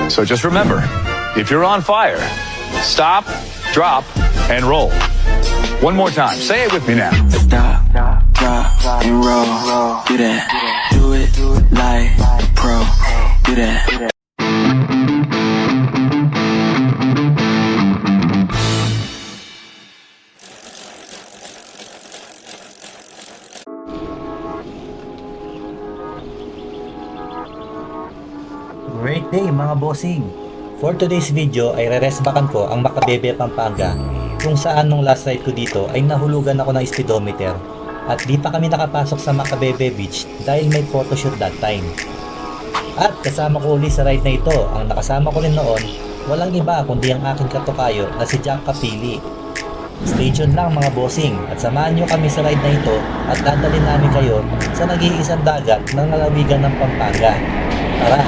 So just remember, if you're on fire, stop, drop, and roll. One more time. Say it with me now. Stop, drop, and roll. Do that. Do it like a pro. Do that. Great day mga bossing! For today's video ay re-resbackan ko ang Macabebe, Pampanga kung saan nung last ride ko dito ay nahulugan ako ng speedometer at di pa kami nakapasok sa Macabebe Beach dahil may photoshoot that time. At kasama ko uli sa ride na ito, ang nakasama ko rin noon, walang iba kundi ang aking katukayo na si Jack Kapili. Stay tuned lang mga bossing at samahan nyo kami sa ride na ito at dadalhin namin kayo sa nag-iisang dagat ng lalawigan ng Pampanga. Tara!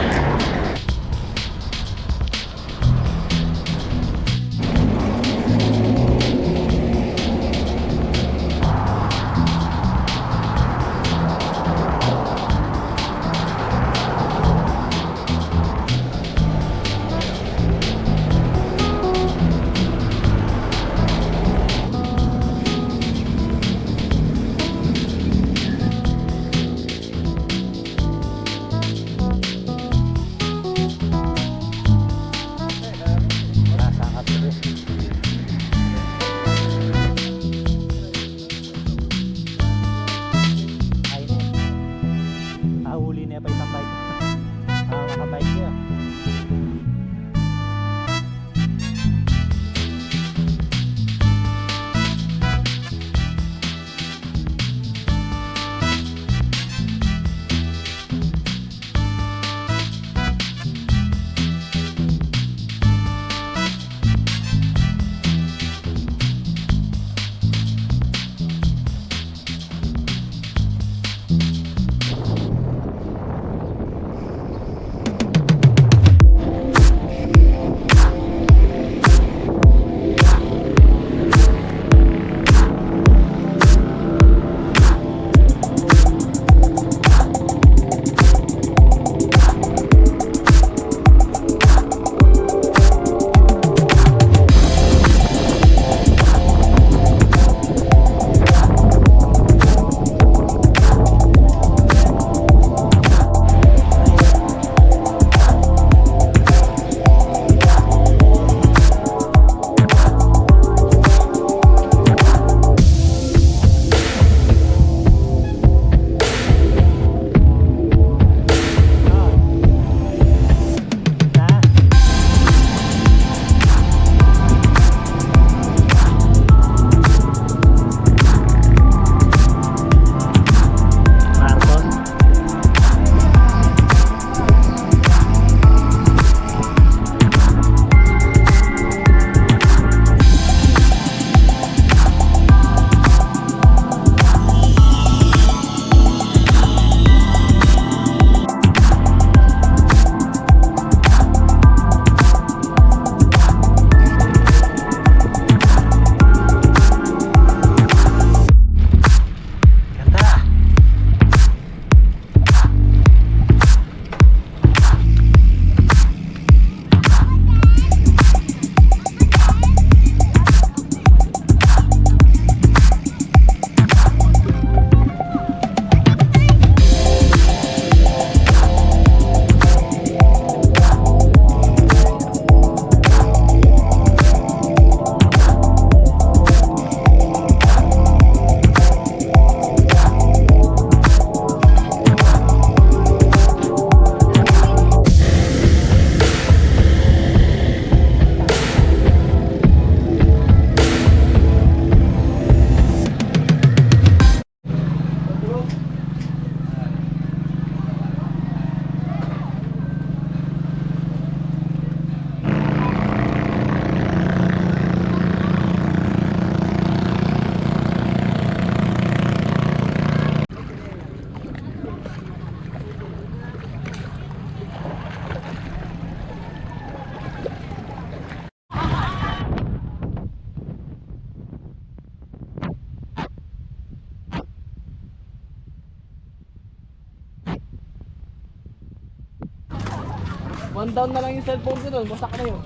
One down na lang yung cellphone ko doon, wasak na yun.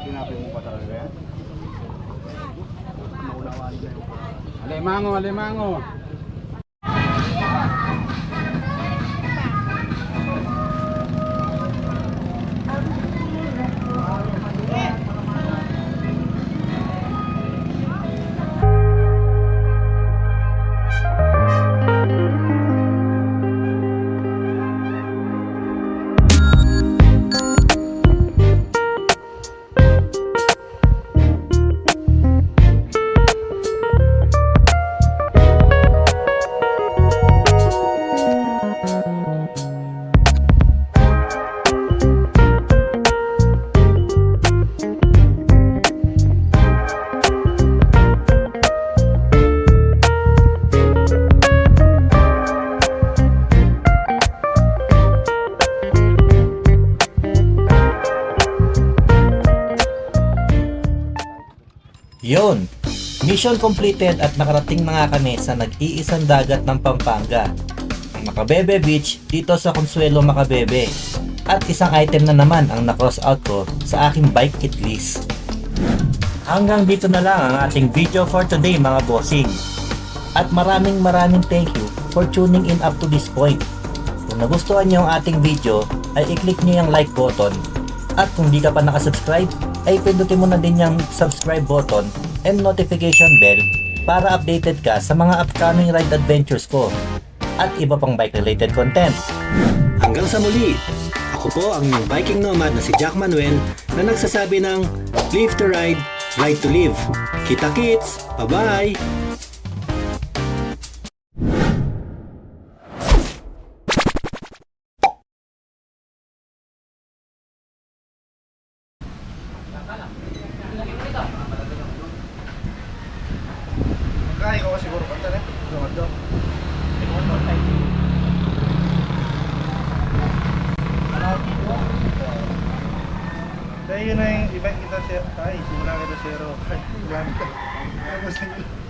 Tinapin mo pa talaga yan? Alimango, alimango. Yun! Mission completed at nakarating na nga kami sa nag-iisang dagat ng Pampanga, ang Macabebe Beach dito sa Consuelo, Macabebe. At isang item na naman ang na-cross out ko sa aking bike kit list. Hanggang dito na lang ang ating video for today mga bossing. At maraming thank you for tuning in up to this point. Kung nagustuhan niyo ang ating video ay i-click niyo yung like button. At kung di ka pa nakasubscribe ay pindutin mo na din yung subscribe button and notification bell para updated ka sa mga upcoming ride adventures ko at iba pang bike related content. Hanggang sa muli, ako po ang inyong biking nomad na si Jack Manuel na nagsasabi ng live to ride, ride to live. Kita kits! Bye-bye! Kaya ko siguro kanta na. Doon. Dahil yun na yung iba kita siya. Ay, simula kita zero. Ay, 1.